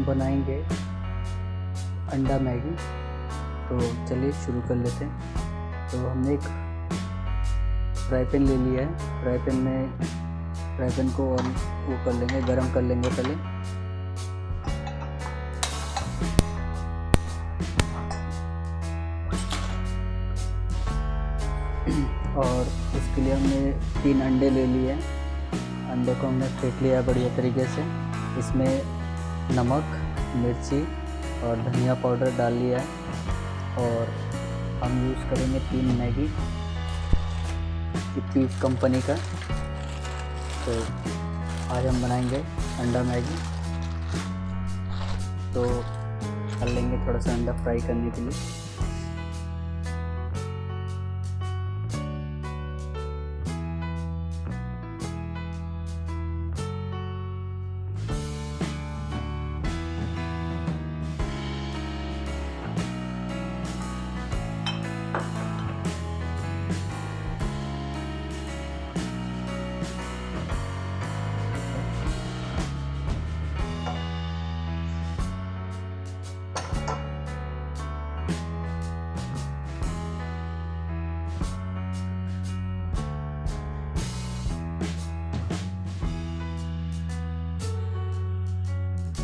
बनाएंगे अंडा मैगी। तो चलिए शुरू कर लेते हैं। तो हमने एक फ्राई पैन ले लिया है। फ्राई पैन को ऑन वो कर लेंगे, गरम कर लेंगे पहले। और उसके लिए हमने 3 अंडे ले लिए हैं। अंडे को हमने फेंट लिया बढ़िया तरीके से। इसमें नमक, मिर्ची और धनिया पाउडर डाल लिया है। और हम यूज़ करेंगे 3 मैगी, पीस कंपनी का। तो आज हम बनाएंगे अंडा मैगी। तो कर लेंगे थोड़ा सा अंडा फ्राई करने के लिए।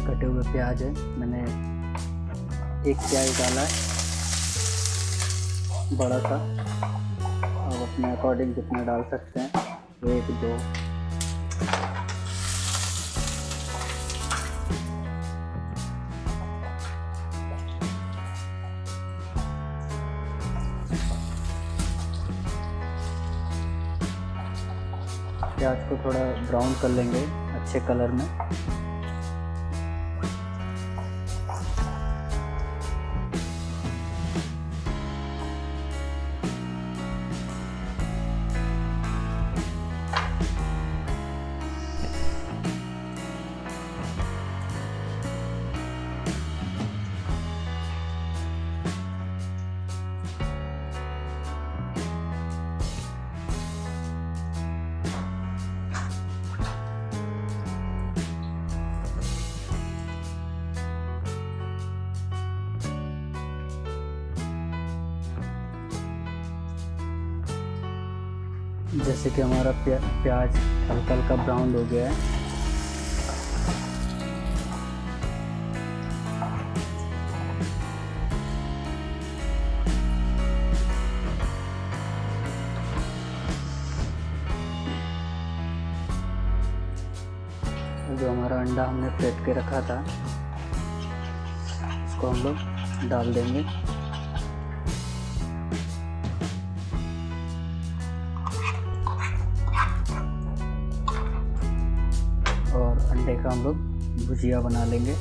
कटे हुए प्याज है, मैंने 1 प्याज डाला है बड़ा सा। आप अपने अकॉर्डिंग जितना डाल सकते हैं, 1 2। प्याज को थोड़ा ब्राउन कर लेंगे अच्छे कलर में। जैसे कि हमारा प्याज हल्का हल्का ब्राउन हो गया है। जो हमारा अंडा हमने फेंट के रखा था, उसको हम लोग डाल देंगे। और अंडे का हम लोग भुजिया बना लेंगे।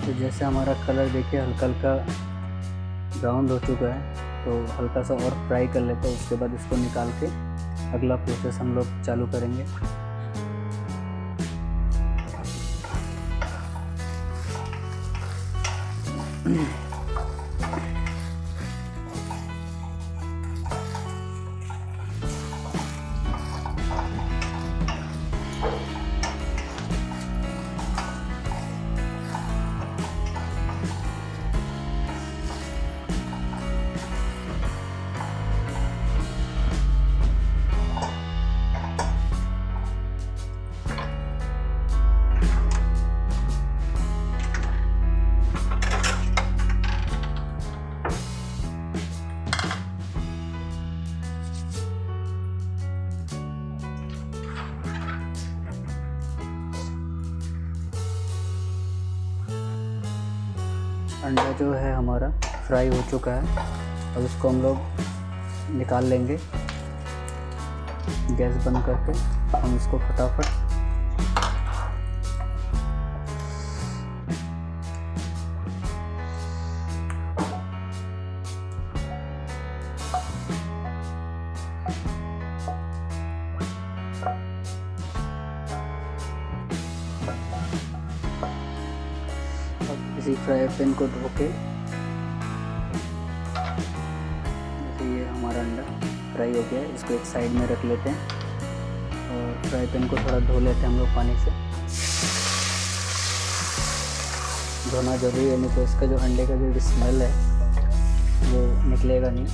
तो जैसे हमारा कलर देखिए हल्का हल्का ब्राउन हो चुका है, तो हल्का सा और फ्राई कर लेते हैं। उसके बाद इसको निकाल के अगला प्रोसेस हम लोग चालू करेंगे। अंडा जो है हमारा फ्राई हो चुका है। अब इसको हम लोग निकाल लेंगे। गैस बंद करके हम इसको फटाफट इसी फ्राई पैन को धो के, जैसे ये हमारा अंडा फ्राई हो गया है, इसको एक साइड में रख लेते हैं और फ्राई पैन को थोड़ा धो लेते हैं हम लोग पानी से। धोना जरूरी है, नहीं तो इसका जो अंडे का जो स्मेल है वो निकलेगा नहीं।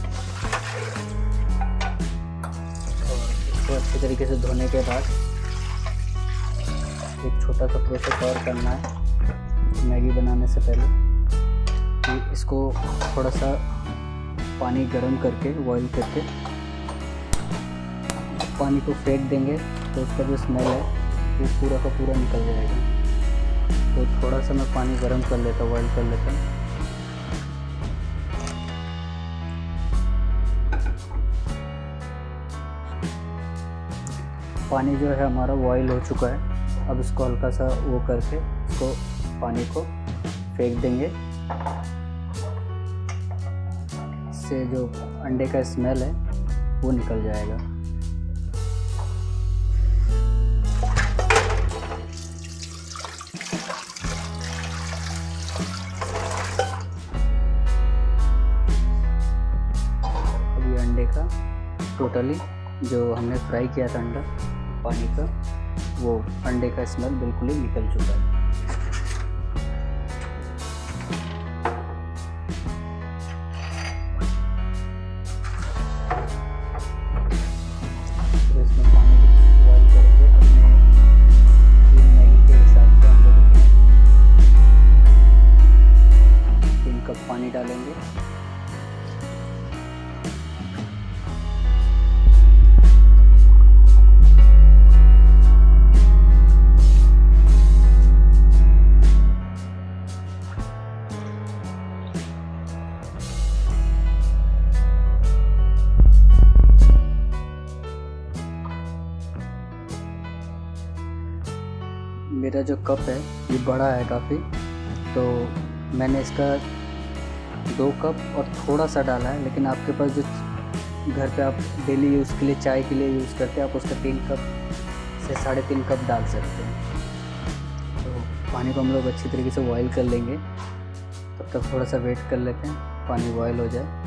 और इसको अच्छे तरीके से धोने के बाद एक छोटा सा प्रोसेस और करना है मैगी बनाने से पहले, कि इसको थोड़ा सा पानी गर्म करके बॉईल करके पानी को फेंक देंगे तो उसका जो स्मेल है वो पूरा का पूरा निकल जाएगा। तो थोड़ा सा मैं पानी गर्म कर लेता हूँ, बॉईल कर लेता हूँ। पानी जो है हमारा बॉईल हो चुका है। अब इसको हल्का सा वो करके इसको पानी को फेंक देंगे। इससे जो अंडे का स्मेल है वो निकल जाएगा। अब ये अंडे का टोटली जो हमने फ्राई किया था अंडा पानी का, वो अंडे का स्मेल बिल्कुल ही निकल चुका है। तो इसमें पानी बॉईल करेंगे अपने 3 मैगी के हिसाब से। हम लोग इसमें 3 कप पानी डालेंगे। मेरा जो कप है ये बड़ा है काफ़ी, तो मैंने इसका 2 कप और थोड़ा सा डाला है। लेकिन आपके पास जो घर पे आप डेली यूज़ के लिए चाय के लिए यूज़ करते हैं, आप उसका 3 कप से 3.5 कप डाल सकते हैं। तो पानी को हम लोग अच्छी तरीके से बॉईल कर लेंगे। तब तक थोड़ा सा वेट कर लेते हैं पानी बॉईल हो जाए।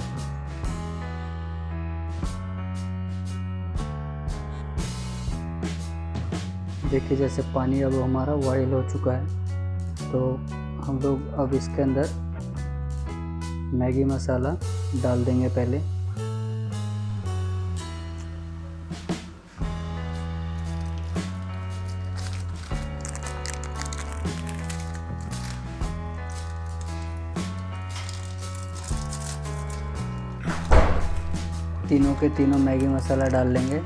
देखिए जैसे पानी अब हमारा बॉईल हो चुका है, तो हम लोग अब इसके अंदर मैगी मसाला डाल देंगे पहले। तीनों के तीनों मैगी मसाला डाल लेंगे।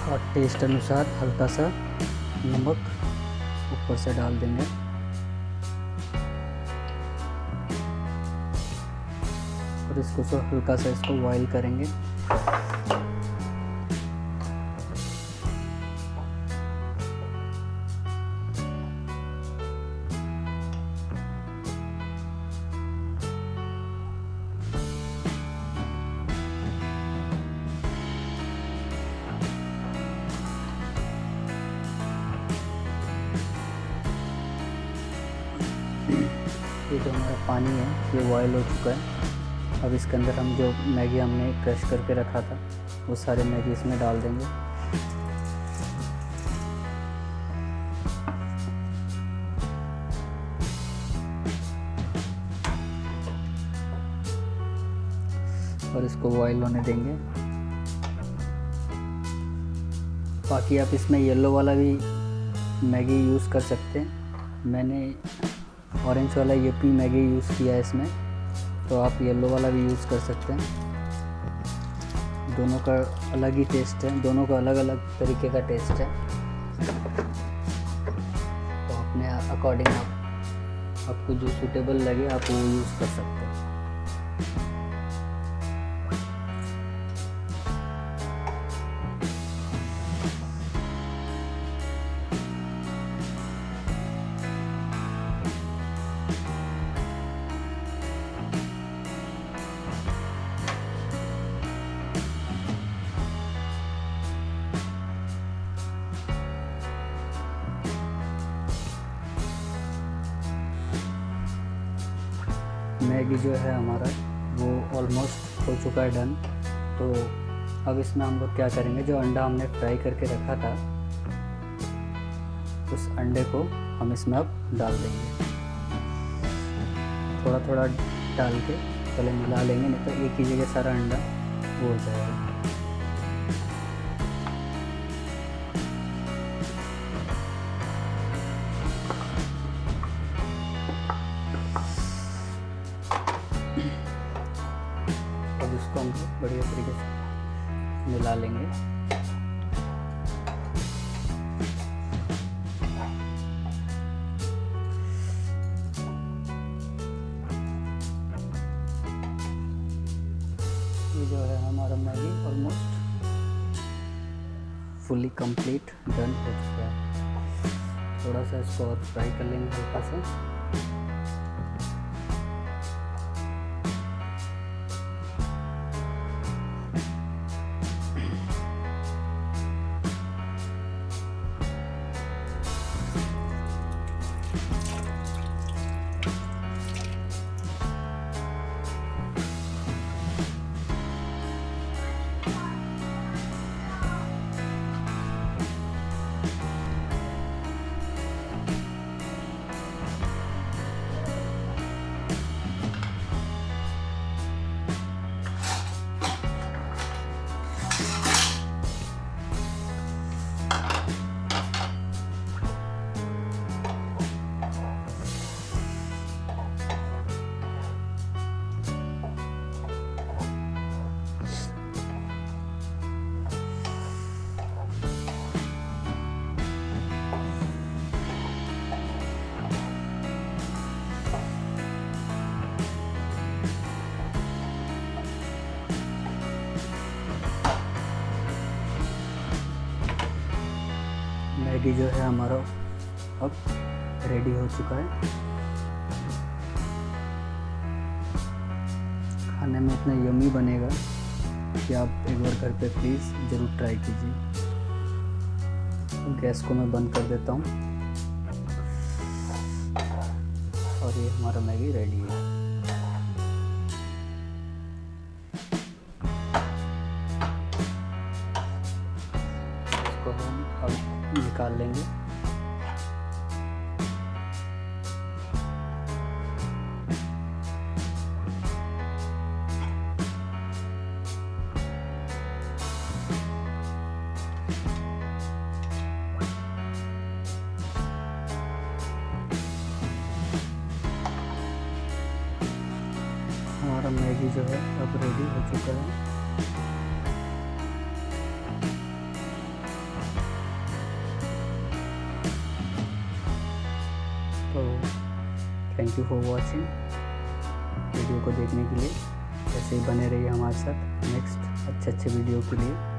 और टेस्ट अनुसार हल्का सा नमक ऊपर से डाल देंगे। और इसको हल्का सा इसको बॉईल करेंगे। ये जो हमारा पानी है ये बॉयल हो चुका है। अब इसके अंदर हम जो मैगी हमने क्रश करके रखा था वो सारे मैगी इसमें डाल देंगे। और इसको बॉयल होने देंगे। बाकी आप इसमें येलो वाला भी मैगी यूज़ कर सकते हैं, मैंने ऑरेंज वाला येपी मैगी यूज़ किया है इसमें, तो आप येलो वाला भी यूज़ कर सकते हैं। दोनों का अलग ही टेस्ट है, दोनों का अलग अलग तरीके का टेस्ट है, तो अपने अकॉर्डिंग आपको जो सूटेबल लगे आप वो यूज़ कर सकते हैं। मैगी जो है हमारा वो ऑलमोस्ट हो चुका है डन। तो अब इसमें हम लोग क्या करेंगे, जो अंडा हमने फ्राई करके रखा था उस अंडे को हम इसमें अब डाल देंगे। थोड़ा थोड़ा डाल के पहले मिला लेंगे, नहीं तो एक ही जगह सारा अंडा वो हो जाएगा। अब इसको हम बढ़िया तरीके से मिला लेंगे। ये जो है हमारा Maggi almost fully complete done हो चुका है। थोड़ा सा इसको और फ्राई कर लेंगे हल्का सा। मैगी जो है हमारा अब रेडी हो चुका है। खाने में इतना यम्मी बनेगा कि आप एक बार घर पे प्लीज़ ज़रूर ट्राई कीजिए। गैस को मैं बंद कर देता हूँ और ये हमारा मैगी रेडी है। इसको हम अब निकाल लेंगे। हमारा मैगी जो है अब रेडी हो चुका है। तो thank you for watching. Video को देखने के लिए ऐसे ही बने रहिए हमारे साथ नेक्स्ट अच्छे वीडियो के लिए।